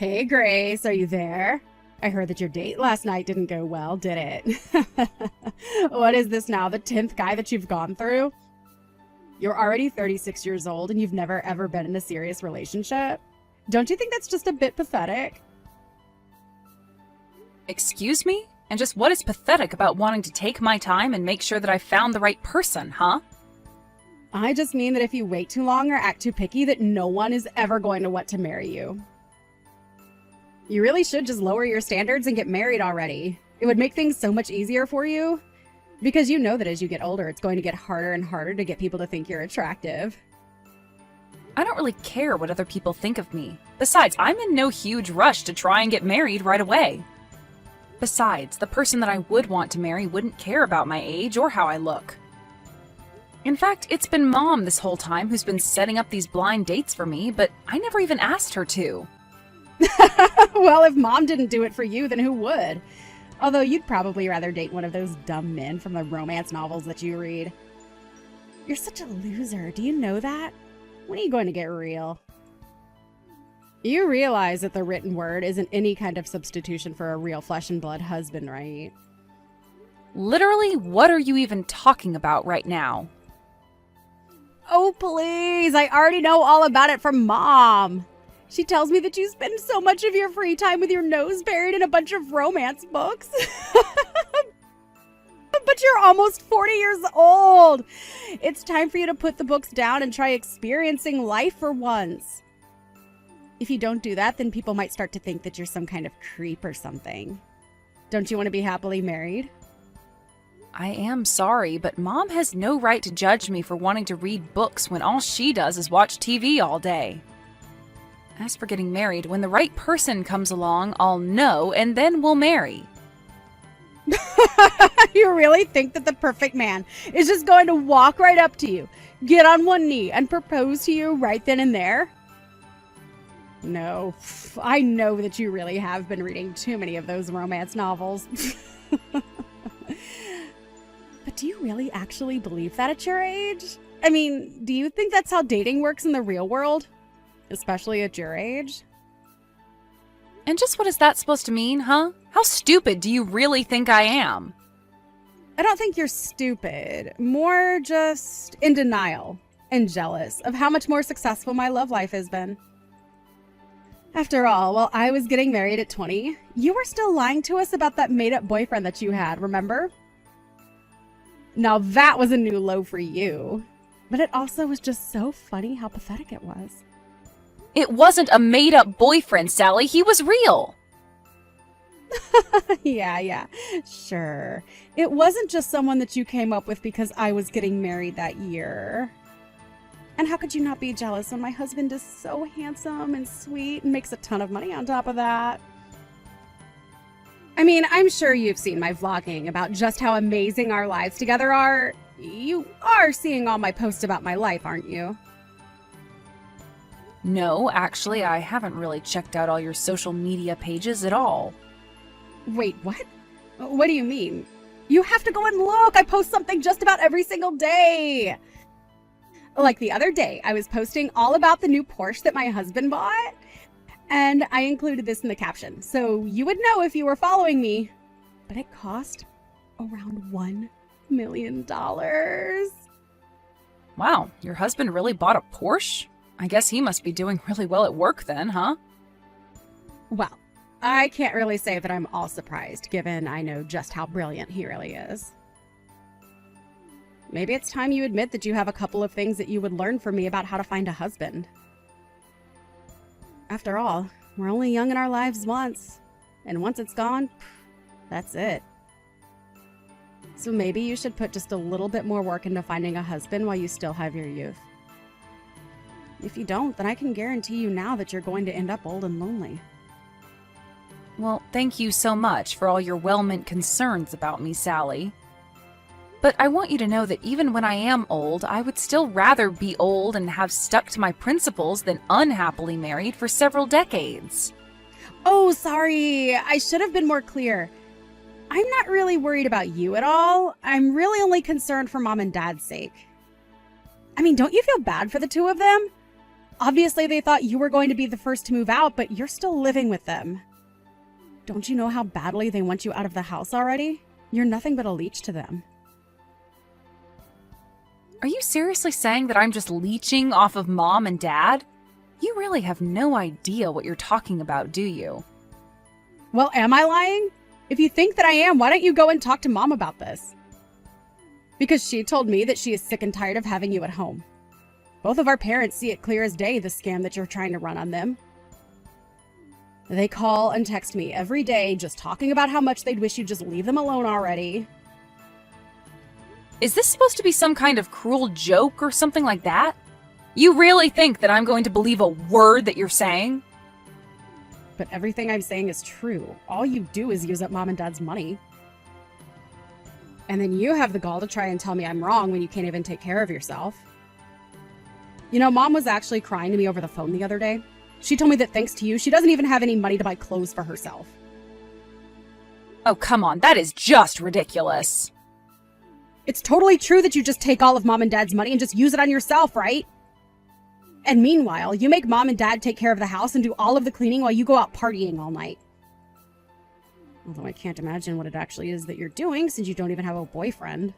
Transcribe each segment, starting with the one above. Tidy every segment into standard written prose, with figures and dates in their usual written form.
Hey, Grace, are you there? I heard that your date last night didn't go well, did it? What is this now, the 10th guy that you've gone through? You're already 36 years old and you've never ever been in a serious relationship? Don't you think that's just a bit pathetic? Excuse me? And just what is pathetic about wanting to take my time and make sure that I found the right person, huh? I just mean that if you wait too long or act too picky, that no one is ever going to want to marry you. You really should just lower your standards and get married already. It would make things so much easier for you. Because you know that as you get older, it's going to get harder and harder to get people to think you're attractive. I don't really care what other people think of me. Besides, I'm in no huge rush to try and get married right away. Besides, the person that I would want to marry wouldn't care about my age or how I look. In fact, it's been Mom this whole time who's been setting up these blind dates for me, but I never even asked her to. Well, if Mom didn't do it for you, then who would? Although you'd probably rather date one of those dumb men from the romance novels that you read. You're such a loser. Do you know that? When are you going to get real? You realize that the written word isn't any kind of substitution for a real flesh and blood husband, right? Literally, what are you even talking about right now? Oh, please. I already know all about it from Mom. She tells me that you spend so much of your free time with your nose buried in a bunch of romance books. But you're almost 40 years old. It's time for you to put the books down and try experiencing life for once. If you don't do that, then people might start to think that you're some kind of creep or something. Don't you want to be happily married? I am sorry, but Mom has no right to judge me for wanting to read books when all she does is watch TV all day. As for getting married, when the right person comes along, I'll know, and then we'll marry. You really think that the perfect man is just going to walk right up to you, get on one knee, and propose to you right then and there? No, I know that you really have been reading too many of those romance novels. But do you really actually believe that at your age? I mean, do you think that's how dating works in the real world? Especially at your age? And just what is that supposed to mean, huh? How stupid do you really think I am? I don't think you're stupid. More just in denial and jealous of how much more successful my love life has been. After all, while I was getting married at 20, you were still lying to us about that made-up boyfriend that you had, remember? Now that was a new low for you. But it also was just so funny how pathetic it was. It wasn't a made-up boyfriend, Sally. He was real. Yeah, sure. It wasn't just someone that you came up with because I was getting married that year. And how could you not be jealous when my husband is so handsome and sweet and makes a ton of money on top of that? I mean, I'm sure you've seen my vlogging about just how amazing our lives together are. You are seeing all my posts about my life, aren't you? No, actually, I haven't really checked out all your social media pages at all. Wait, what? What do you mean? You have to go and look. I post something just about every single day. Like the other day, I was posting all about the new Porsche that my husband bought. And I included this in the caption, so you would know if you were following me. But it cost around $1 million. Wow, your husband really bought a Porsche? I guess he must be doing really well at work then, huh? Well, I can't really say that I'm all surprised, given I know just how brilliant he really is. Maybe it's time you admit that you have a couple of things that you would learn from me about how to find a husband. After all, we're only young in our lives once, and once it's gone, that's it. So maybe you should put just a little bit more work into finding a husband while you still have your youth. If you don't, then I can guarantee you now that you're going to end up old and lonely. Well, thank you so much for all your well-meant concerns about me, Sally. But I want you to know that even when I am old, I would still rather be old and have stuck to my principles than unhappily married for several decades. Oh, sorry. I should have been more clear. I'm not really worried about you at all. I'm really only concerned for Mom and Dad's sake. I mean, don't you feel bad for the two of them? Obviously, they thought you were going to be the first to move out, but you're still living with them. Don't you know how badly they want you out of the house already? You're nothing but a leech to them. Are you seriously saying that I'm just leeching off of Mom and Dad? You really have no idea what you're talking about, do you? Well, am I lying? If you think that I am, why don't you go and talk to Mom about this? Because she told me that she is sick and tired of having you at home. Both of our parents see it clear as day, the scam that you're trying to run on them. They call and text me every day just talking about how much they'd wish you'd just leave them alone already. Is this supposed to be some kind of cruel joke or something like that? You really think that I'm going to believe a word that you're saying? But everything I'm saying is true. All you do is use up Mom and Dad's money. And then you have the gall to try and tell me I'm wrong when you can't even take care of yourself. You know, Mom was actually crying to me over the phone the other day. She told me that thanks to you, she doesn't even have any money to buy clothes for herself. Oh, come on, that is just ridiculous. It's totally true that you just take all of Mom and Dad's money and just use it on yourself, right? And meanwhile, you make Mom and Dad take care of the house and do all of the cleaning while you go out partying all night. Although I can't imagine what it actually is that you're doing since you don't even have a boyfriend.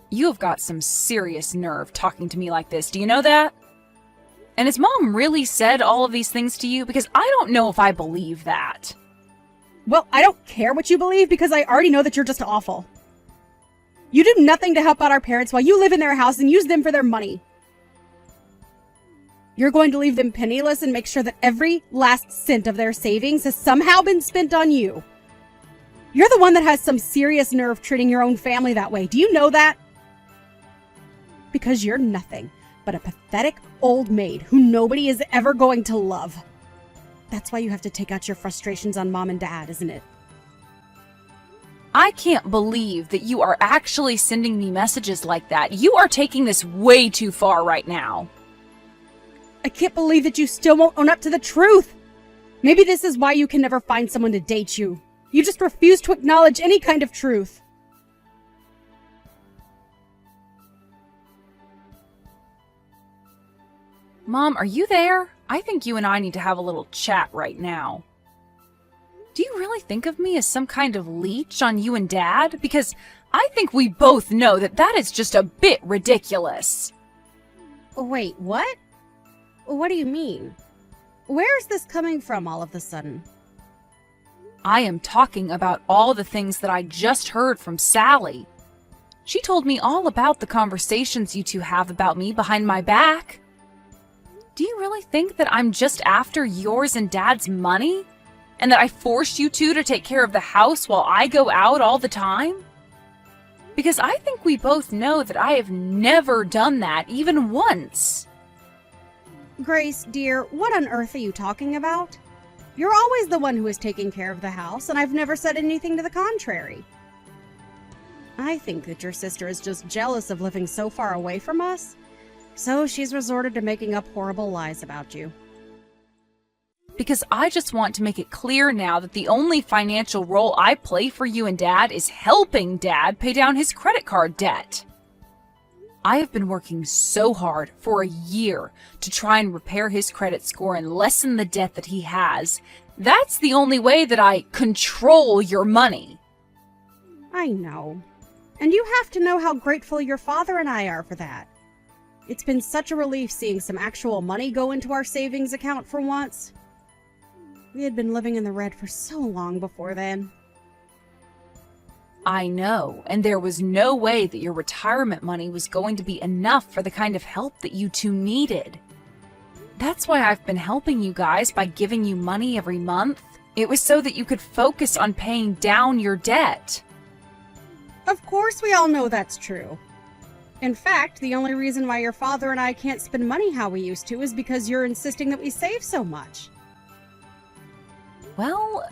You have got some serious nerve talking to me like this, do you know that? And has Mom really said all of these things to you? Because I don't know if I believe that. Well, I don't care what you believe because I already know that you're just awful. You do nothing to help out our parents while you live in their house and use them for their money. You're going to leave them penniless and make sure that every last cent of their savings has somehow been spent on you. You're the one that has some serious nerve treating your own family that way. Do you know that? Because you're nothing but a pathetic old maid who nobody is ever going to love. That's why you have to take out your frustrations on Mom and Dad, isn't it? I can't believe that you are actually sending me messages like that. You are taking this way too far right now. I can't believe that you still won't own up to the truth. Maybe this is why you can never find someone to date you. You just refuse to acknowledge any kind of truth. Mom, are you there? I think you and I need to have a little chat right now. Do you really think of me as some kind of leech on you and Dad? Because I think we both know that that is just a bit ridiculous. Wait, what? What do you mean? Where is this coming from all of a sudden? I am talking about all the things that I just heard from Sally. She told me all about the conversations you two have about me behind my back. Do you really think that I'm just after yours and Dad's money? And that I forced you two to take care of the house while I go out all the time? Because I think we both know that I have never done that even once. Grace, dear, what on earth are you talking about? You're always the one who is taking care of the house, and I've never said anything to the contrary. I think that your sister is just jealous of living so far away from us, so she's resorted to making up horrible lies about you. Because I just want to make it clear now that the only financial role I play for you and Dad is helping Dad pay down his credit card debt. I have been working so hard for a year to try and repair his credit score and lessen the debt that he has. That's the only way that I control your money. I know. And you have to know how grateful your father and I are for that. It's been such a relief seeing some actual money go into our savings account for once. We had been living in the red for so long before then. I know, and there was no way that your retirement money was going to be enough for the kind of help that you two needed. That's why I've been helping you guys by giving you money every month. It was so that you could focus on paying down your debt. Of course we all know that's true. In fact, the only reason why your father and I can't spend money how we used to is because you're insisting that we save so much. Well,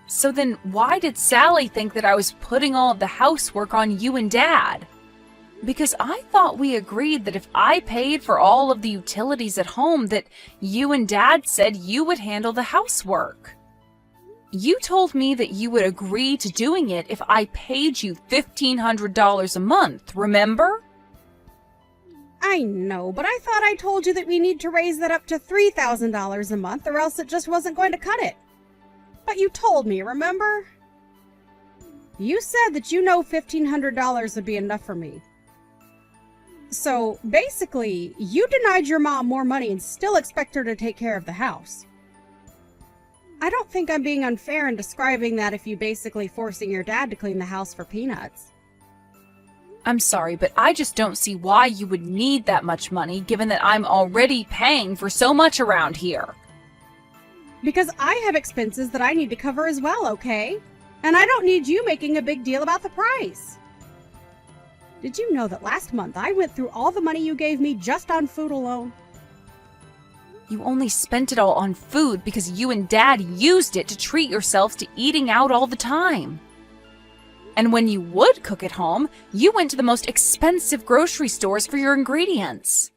so then why did Sally think that I was putting all of the housework on you and Dad? Because I thought we agreed that if I paid for all of the utilities at home, that you and Dad said you would handle the housework. You told me that you would agree to doing it if I paid you $1,500 a month, remember? I know, but I thought I told you that we need to raise that up to $3,000 a month, or else it just wasn't going to cut it. But you told me, remember? You said that you know $1,500 would be enough for me. So, basically, you denied your mom more money and still expect her to take care of the house. I don't think I'm being unfair in describing that if you basically forcing your dad to clean the house for peanuts. I'm sorry, but I just don't see why you would need that much money given that I'm already paying for so much around here. Because I have expenses that I need to cover as well, okay? And I don't need you making a big deal about the price. Did you know that last month I went through all the money you gave me just on food alone? You only spent it all on food because you and Dad used it to treat yourselves to eating out all the time. And when you would cook at home, you went to the most expensive grocery stores for your ingredients.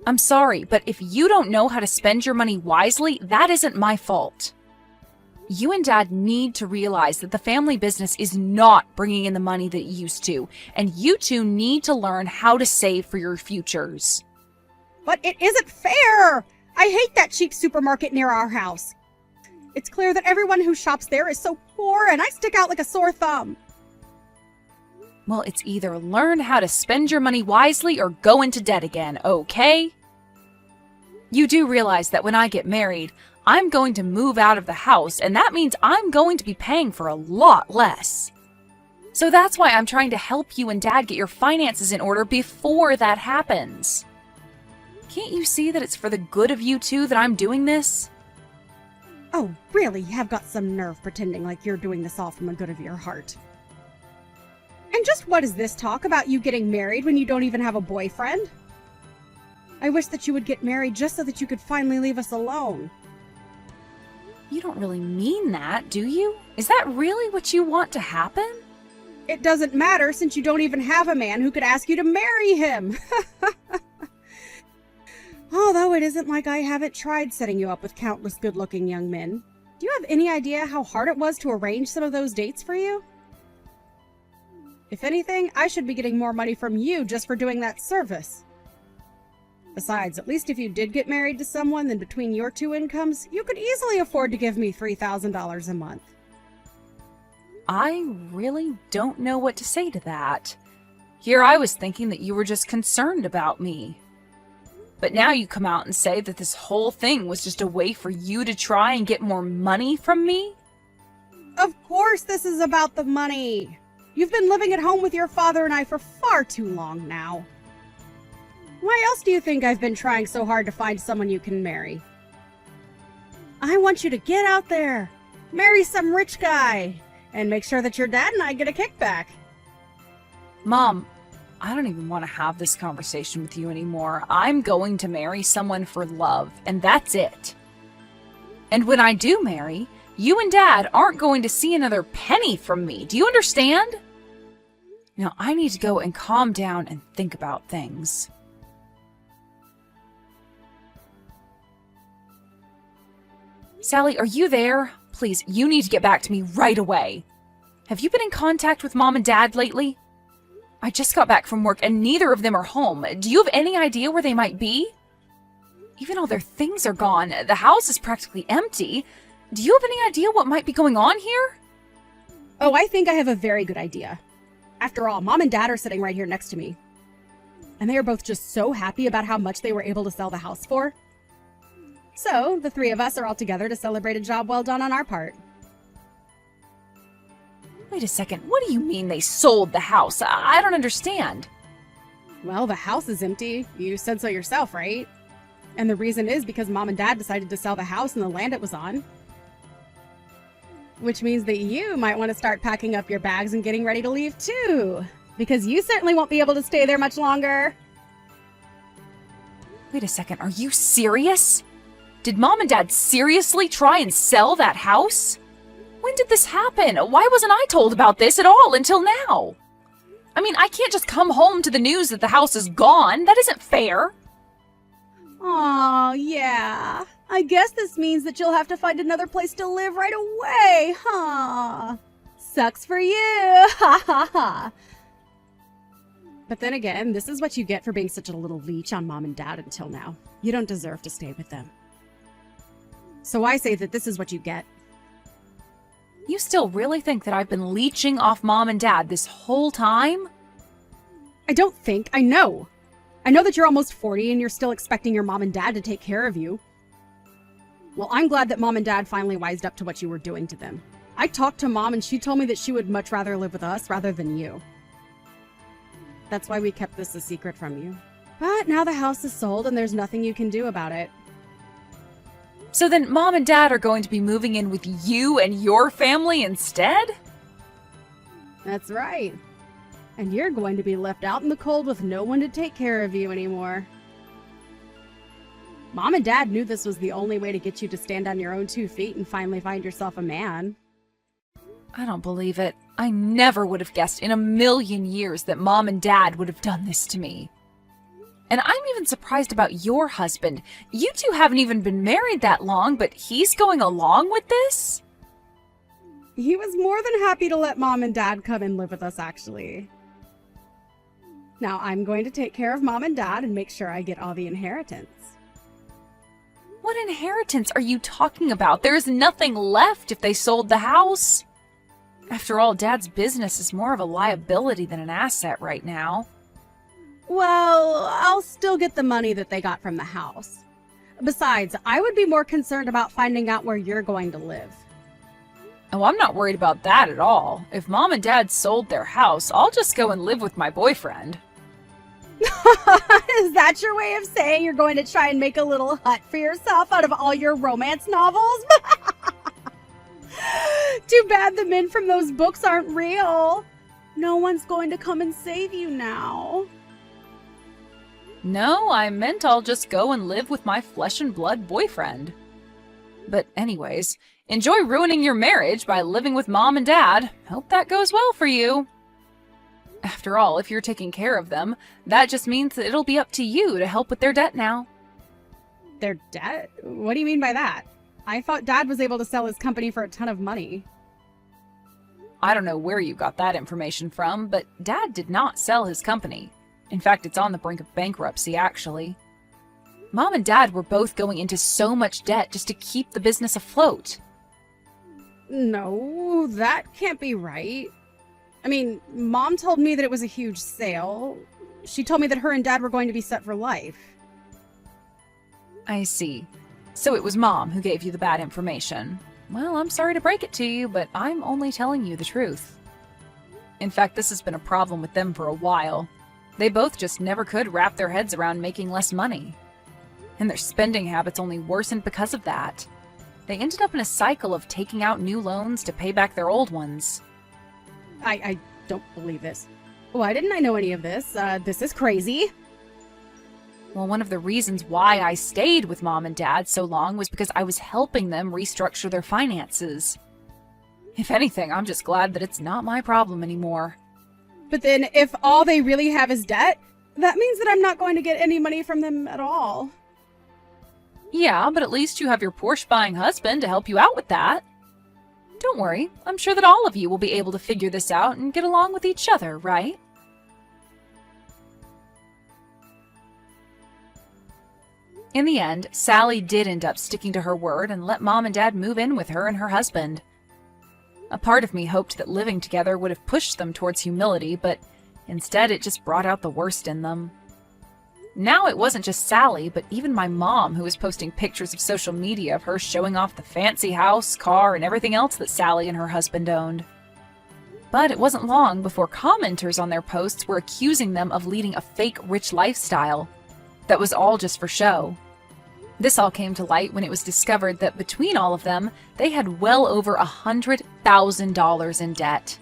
I'm sorry, but if you don't know how to spend your money wisely, that isn't my fault. You and Dad need to realize that the family business is not bringing in the money that it used to, and you two need to learn how to save for your futures. But it isn't fair! I hate that cheap supermarket near our house. It's clear that everyone who shops there is so poor, and I stick out like a sore thumb. Well, it's either learn how to spend your money wisely or go into debt again, okay? You do realize that when I get married, I'm going to move out of the house, and that means I'm going to be paying for a lot less. So that's why I'm trying to help you and Dad get your finances in order before that happens. Can't you see that it's for the good of you two that I'm doing this? Oh, really? You have got some nerve pretending like you're doing this all from the good of your heart. And just what is this talk about you getting married when you don't even have a boyfriend? I wish that you would get married just so that you could finally leave us alone. You don't really mean that, do you? Is that really what you want to happen? It doesn't matter since you don't even have a man who could ask you to marry him. Although it isn't like I haven't tried setting you up with countless good-looking young men. Do you have any idea how hard it was to arrange some of those dates for you? If anything, I should be getting more money from you just for doing that service. Besides, at least if you did get married to someone, then between your two incomes, you could easily afford to give me $3,000 a month. I really don't know what to say to that. Here I was thinking that you were just concerned about me. But now you come out and say that this whole thing was just a way for you to try and get more money from me? Of course this is about the money. You've been living at home with your father and I for far too long now. Why else do you think I've been trying so hard to find someone you can marry? I want you to get out there, marry some rich guy, and make sure that your dad and I get a kickback. Mom, I don't even want to have this conversation with you anymore. I'm going to marry someone for love, and that's it. And when I do marry, you and Dad aren't going to see another penny from me. Do you understand? Now, I need to go and calm down and think about things. Sally, are you there? Please, you need to get back to me right away. Have you been in contact with Mom and Dad lately? I just got back from work and neither of them are home. Do you have any idea where they might be? Even all their things are gone. The house is practically empty. Do you have any idea what might be going on here? Oh, I think I have a very good idea. After all, Mom and Dad are sitting right here next to me. And they are both just so happy about how much they were able to sell the house for. So, the three of us are all together to celebrate a job well done on our part. Wait a second, what do you mean they sold the house? I don't understand. Well, the house is empty. You said so yourself, right? And the reason is because Mom and Dad decided to sell the house and the land it was on. Which means that you might want to start packing up your bags and getting ready to leave too. Because you certainly won't be able to stay there much longer. Wait a second, are you serious? Did Mom and Dad seriously try and sell that house? When did this happen? Why wasn't I told about this at all until now? I mean, I can't just come home to the news that the house is gone. That isn't fair. Aw, yeah. I guess this means that you'll have to find another place to live right away, huh? Sucks for you, ha ha ha. But then again, this is what you get for being such a little leech on mom and dad until now. You don't deserve to stay with them. So I say that this is what you get. You still really think that I've been leeching off mom and dad this whole time? I don't think. I know. I know that you're almost 40 and you're still expecting your mom and dad to take care of you. Well, I'm glad that mom and dad finally wised up to what you were doing to them. I talked to mom and she told me that she would much rather live with us rather than you. That's why we kept this a secret from you. But now the house is sold and there's nothing you can do about it. So then mom and dad are going to be moving in with you and your family instead? That's right. And you're going to be left out in the cold with no one to take care of you anymore. Mom and dad knew this was the only way to get you to stand on your own 2 feet and finally find yourself a man. I don't believe it. I never would have guessed in a million years that mom and dad would have done this to me. And I'm even surprised about your husband. You two haven't even been married that long, but he's going along with this? He was more than happy to let mom and dad come and live with us, actually. Now I'm going to take care of mom and dad and make sure I get all the inheritance. What inheritance are you talking about? There is nothing left if they sold the house. After all, Dad's business is more of a liability than an asset right now. Well, I'll still get the money that they got from the house. Besides, I would be more concerned about finding out where you're going to live. Oh, I'm not worried about that at all. If Mom and Dad sold their house, I'll just go and live with my boyfriend. Is that your way of saying you're going to try and make a little hut for yourself out of all your romance novels? Too bad the men from those books aren't real. No one's going to come and save you now. No, I meant I'll just go and live with my flesh and blood boyfriend. But anyways, enjoy ruining your marriage by living with Mom and Dad. Hope that goes well for you. After all, if you're taking care of them, that just means that it'll be up to you to help with their debt now. Their debt? What do you mean by that? I thought Dad was able to sell his company for a ton of money. I don't know where you got that information from, but Dad did not sell his company. In fact, it's on the brink of bankruptcy, actually. Mom and Dad were both going into so much debt just to keep the business afloat. No, that can't be right. I mean, Mom told me that it was a huge sale. She told me that her and Dad were going to be set for life. I see. So it was Mom who gave you the bad information. Well, I'm sorry to break it to you, but I'm only telling you the truth. In fact, this has been a problem with them for a while. They both just never could wrap their heads around making less money. And their spending habits only worsened because of that. They ended up in a cycle of taking out new loans to pay back their old ones. I don't believe this. Why didn't I know any of this? This is crazy. Well, one of the reasons why I stayed with Mom and Dad so long was because I was helping them restructure their finances. If anything, I'm just glad that it's not my problem anymore. But then, if all they really have is debt, that means that I'm not going to get any money from them at all. Yeah, but at least you have your Porsche-buying husband to help you out with that. Don't worry, I'm sure that all of you will be able to figure this out and get along with each other, right? In the end, Sally did end up sticking to her word and let Mom and Dad move in with her and her husband. A part of me hoped that living together would have pushed them towards humility, but instead it just brought out the worst in them. Now it wasn't just Sally, but even my mom who was posting pictures of social media of her showing off the fancy house, car, and everything else that Sally and her husband owned. But it wasn't long before commenters on their posts were accusing them of leading a fake rich lifestyle that was all just for show. This all came to light when it was discovered that between all of them, they had well over $100,000 in debt.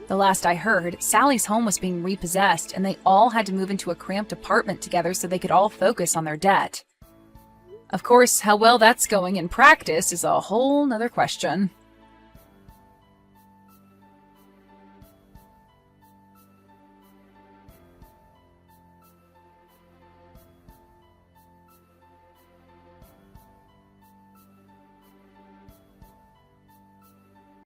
The last I heard, Sally's home was being repossessed and they all had to move into a cramped apartment together so they could all focus on their debt. Of course, how well that's going in practice is a whole nother question.